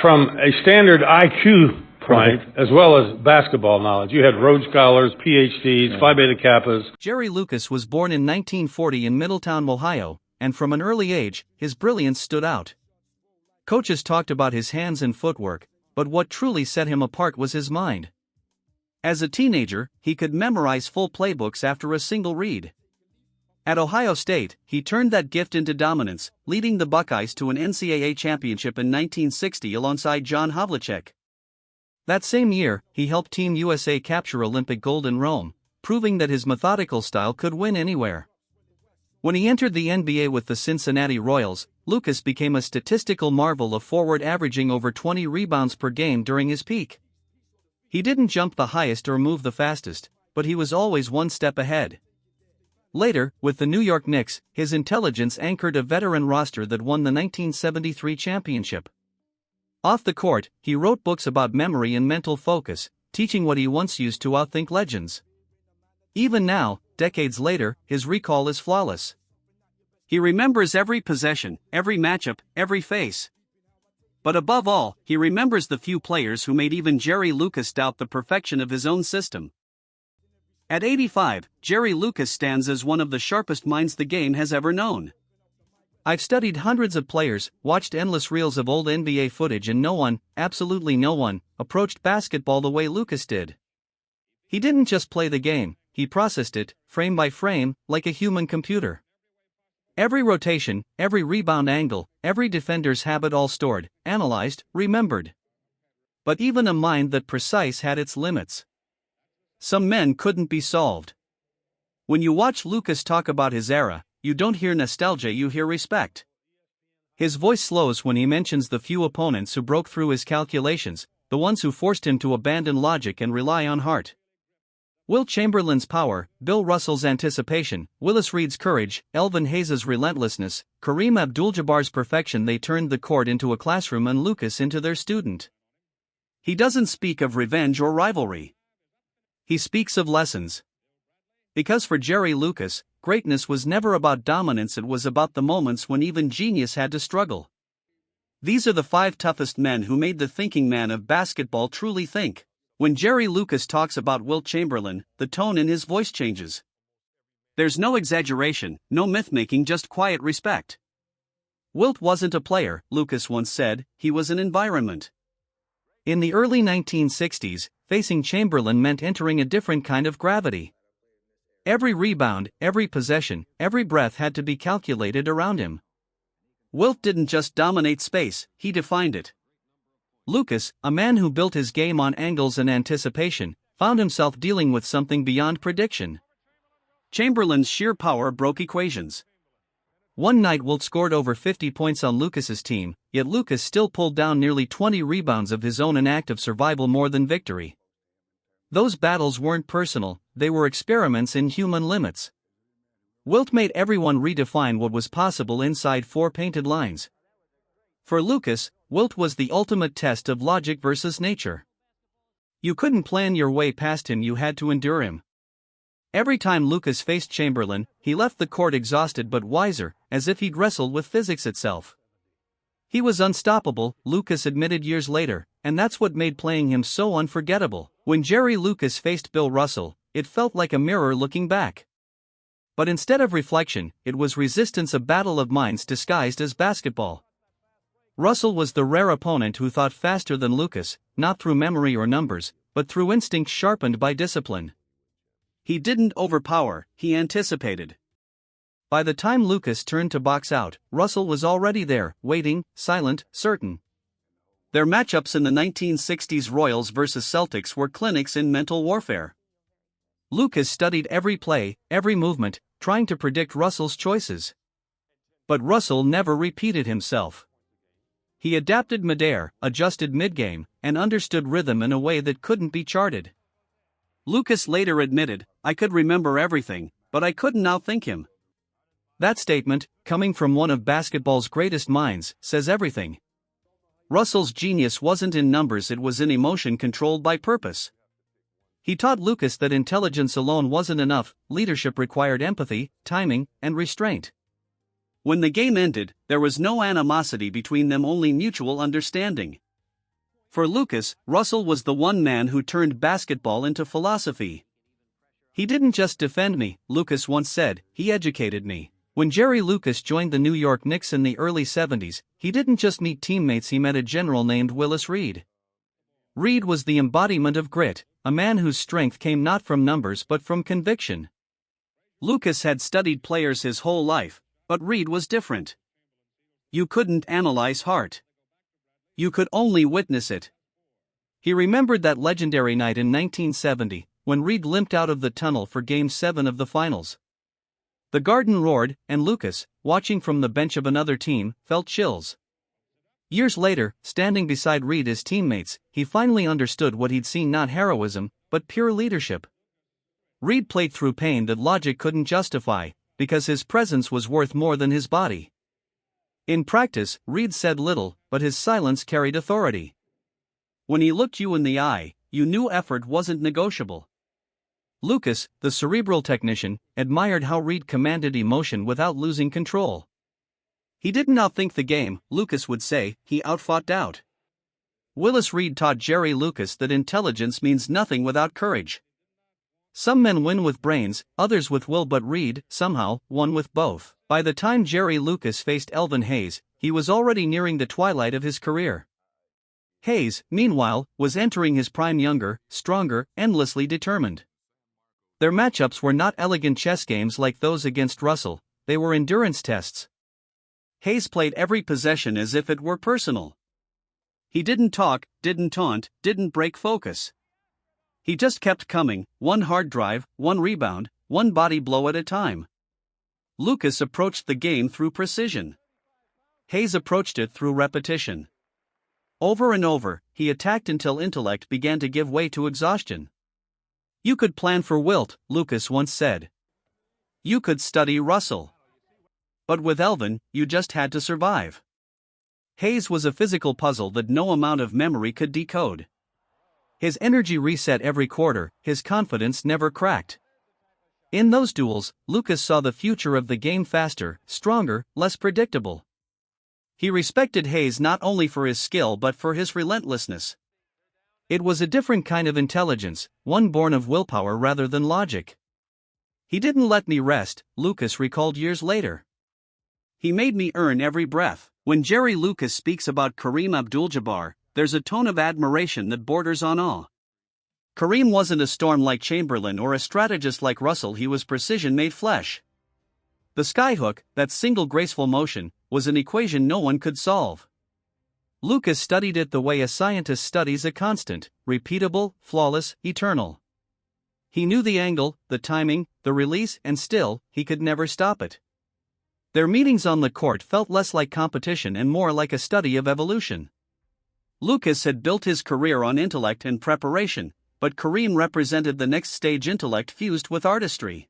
From a standard IQ point, as well as basketball knowledge, you had Rhodes Scholars, PhDs, Phi Beta Kappas. Jerry Lucas was born in 1940 in Middletown, Ohio, and from an early age, his brilliance stood out. Coaches talked about his hands and footwork, but what truly set him apart was his mind. As a teenager, he could memorize full playbooks after a single read. At Ohio State, he turned that gift into dominance, leading the Buckeyes to an NCAA championship in 1960 alongside John Havlicek. That same year, he helped Team USA capture Olympic gold in Rome, proving that his methodical style could win anywhere. When he entered the NBA with the Cincinnati Royals, Lucas became a statistical marvel, a forward averaging over 20 rebounds per game during his peak. He didn't jump the highest or move the fastest, but he was always one step ahead. Later, with the New York Knicks, his intelligence anchored a veteran roster that won the 1973 championship. Off the court, he wrote books about memory and mental focus, teaching what he once used to outthink legends. Even now, decades later, his recall is flawless. He remembers every possession, every matchup, every face. But above all, he remembers the few players who made even Jerry Lucas doubt the perfection of his own system. At 85, Jerry Lucas stands as one of the sharpest minds the game has ever known. I've studied hundreds of players, watched endless reels of old NBA footage, and no one, absolutely no one, approached basketball the way Lucas did. He didn't just play the game, he processed it, frame by frame, like a human computer. Every rotation, every rebound angle, every defender's habit, all stored, analyzed, remembered. But even a mind that precise had its limits. Some men couldn't be solved. When you watch Lucas talk about his era, you don't hear nostalgia, you hear respect. His voice slows when he mentions the few opponents who broke through his calculations, the ones who forced him to abandon logic and rely on heart. Wilt Chamberlain's power, Bill Russell's anticipation, Willis Reed's courage, Elvin Hayes' relentlessness, Kareem Abdul-Jabbar's perfection. They turned the court into a classroom and Lucas into their student. He doesn't speak of revenge or rivalry. He speaks of lessons. Because for Jerry Lucas, greatness was never about dominance, it was about the moments when even genius had to struggle. These are the 5 toughest men who made the thinking man of basketball truly think. When Jerry Lucas talks about Wilt Chamberlain, the tone in his voice changes. There's no exaggeration, no myth-making, just quiet respect. Wilt wasn't a player, Lucas once said, he was an environment. In the early 1960s, facing Chamberlain meant entering a different kind of gravity. Every rebound, every possession, every breath had to be calculated around him. Wilt didn't just dominate space, he defined it. Lucas, a man who built his game on angles and anticipation, found himself dealing with something beyond prediction. Chamberlain's sheer power broke equations. One night Wilt scored over 50 points on Lucas's team, yet Lucas still pulled down nearly 20 rebounds of his own, an act of survival more than victory. Those battles weren't personal, they were experiments in human limits. Wilt made everyone redefine what was possible inside 4 painted lines. For Lucas, Wilt was the ultimate test of logic versus nature. You couldn't plan your way past him, you had to endure him. Every time Lucas faced Chamberlain, he left the court exhausted but wiser, as if he'd wrestled with physics itself. He was unstoppable, Lucas admitted years later, and that's what made playing him so unforgettable. When Jerry Lucas faced Bill Russell, it felt like a mirror looking back. But instead of reflection, it was resistance, a battle of minds disguised as basketball. Russell was the rare opponent who thought faster than Lucas, not through memory or numbers, but through instinct sharpened by discipline. He didn't overpower, he anticipated. By the time Lucas turned to box out, Russell was already there, waiting, silent, certain. Their matchups in the 1960s Royals vs Celtics were clinics in mental warfare. Lucas studied every play, every movement, trying to predict Russell's choices. But Russell never repeated himself. He adapted midair, adjusted mid-game, and understood rhythm in a way that couldn't be charted. Lucas later admitted, "I could remember everything, but I couldn't outthink him." That statement, coming from one of basketball's greatest minds, says everything. Russell's genius wasn't in numbers, it was in emotion controlled by purpose. He taught Lucas that intelligence alone wasn't enough, leadership required empathy, timing, and restraint. When the game ended, there was no animosity between them, only mutual understanding. For Lucas, Russell was the one man who turned basketball into philosophy. "He didn't just defend me," Lucas once said, "he educated me." When Jerry Lucas joined the New York Knicks in the early 70s, he didn't just meet teammates, he met a general named Willis Reed. Reed was the embodiment of grit, a man whose strength came not from numbers but from conviction. Lucas had studied players his whole life, but Reed was different. You couldn't analyze heart. You could only witness it. He remembered that legendary night in 1970, when Reed limped out of the tunnel for Game 7 of the finals. The Garden roared, and Lucas, watching from the bench of another team, felt chills. Years later, standing beside Reed as teammates, he finally understood what he'd seen: not heroism, but pure leadership. Reed played through pain that logic couldn't justify, because his presence was worth more than his body. In practice, Reed said little, but his silence carried authority. When he looked you in the eye, you knew effort wasn't negotiable. Lucas, the cerebral technician, admired how Reed commanded emotion without losing control. "He didn't outthink the game," Lucas would say, "he outfought doubt." Willis Reed taught Jerry Lucas that intelligence means nothing without courage. Some men win with brains, others with will, but Reed, somehow, won with both. By the time Jerry Lucas faced Elvin Hayes, he was already nearing the twilight of his career. Hayes, meanwhile, was entering his prime, younger, stronger, endlessly determined. Their matchups were not elegant chess games like those against Russell, they were endurance tests. Hayes played every possession as if it were personal. He didn't talk, didn't taunt, didn't break focus. He just kept coming, one hard drive, one rebound, one body blow at a time. Lucas approached the game through precision. Hayes approached it through repetition. Over and over, he attacked until intellect began to give way to exhaustion. "You could plan for Wilt," Lucas once said. "You could study Russell. But with Elvin, you just had to survive." Hayes was a physical puzzle that no amount of memory could decode. His energy reset every quarter, his confidence never cracked. In those duels, Lucas saw the future of the game: faster, stronger, less predictable. He respected Hayes not only for his skill but for his relentlessness. It was a different kind of intelligence, one born of willpower rather than logic. "He didn't let me rest," Lucas recalled years later. "He made me earn every breath." When Jerry Lucas speaks about Kareem Abdul-Jabbar, there's a tone of admiration that borders on awe. Kareem wasn't a storm like Chamberlain or a strategist like Russell, he was precision made flesh. The skyhook, that single graceful motion, was an equation no one could solve. Lucas studied it the way a scientist studies a constant: repeatable, flawless, eternal. He knew the angle, the timing, the release, and still, he could never stop it. Their meetings on the court felt less like competition and more like a study of evolution. Lucas had built his career on intellect and preparation, but Kareem represented the next stage: intellect fused with artistry.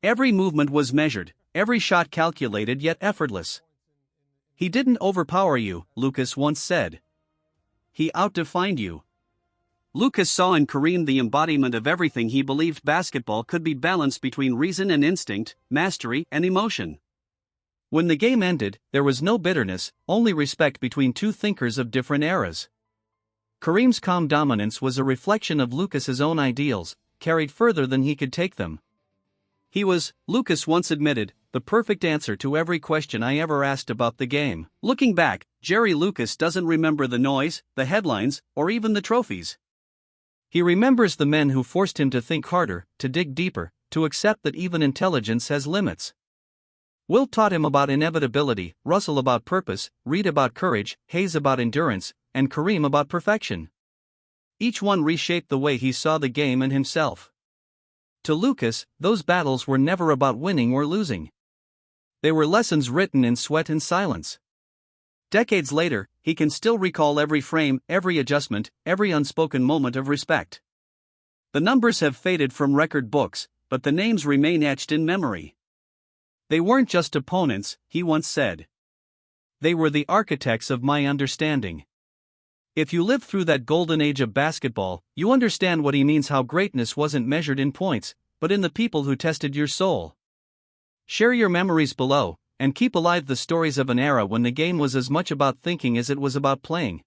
Every movement was measured, every shot calculated yet effortless. "He didn't overpower you," Lucas once said. "He outdefined you." Lucas saw in Kareem the embodiment of everything he believed basketball could be: balanced between reason and instinct, mastery and emotion. When the game ended, there was no bitterness, only respect between two thinkers of different eras. Kareem's calm dominance was a reflection of Lucas's own ideals, carried further than he could take them. "He was," Lucas once admitted, "the perfect answer to every question I ever asked about the game." Looking back, Jerry Lucas doesn't remember the noise, the headlines, or even the trophies. He remembers the men who forced him to think harder, to dig deeper, to accept that even intelligence has limits. Wilt taught him about inevitability, Russell about purpose, Reed about courage, Hayes about endurance, and Kareem about perfection. Each one reshaped the way he saw the game and himself. To Lucas, those battles were never about winning or losing. They were lessons written in sweat and silence. Decades later, he can still recall every frame, every adjustment, every unspoken moment of respect. The numbers have faded from record books, but the names remain etched in memory. "They weren't just opponents," he once said. "They were the architects of my understanding." If you lived through that golden age of basketball, you understand what he means: how greatness wasn't measured in points, but in the people who tested your soul. Share your memories below, and keep alive the stories of an era when the game was as much about thinking as it was about playing.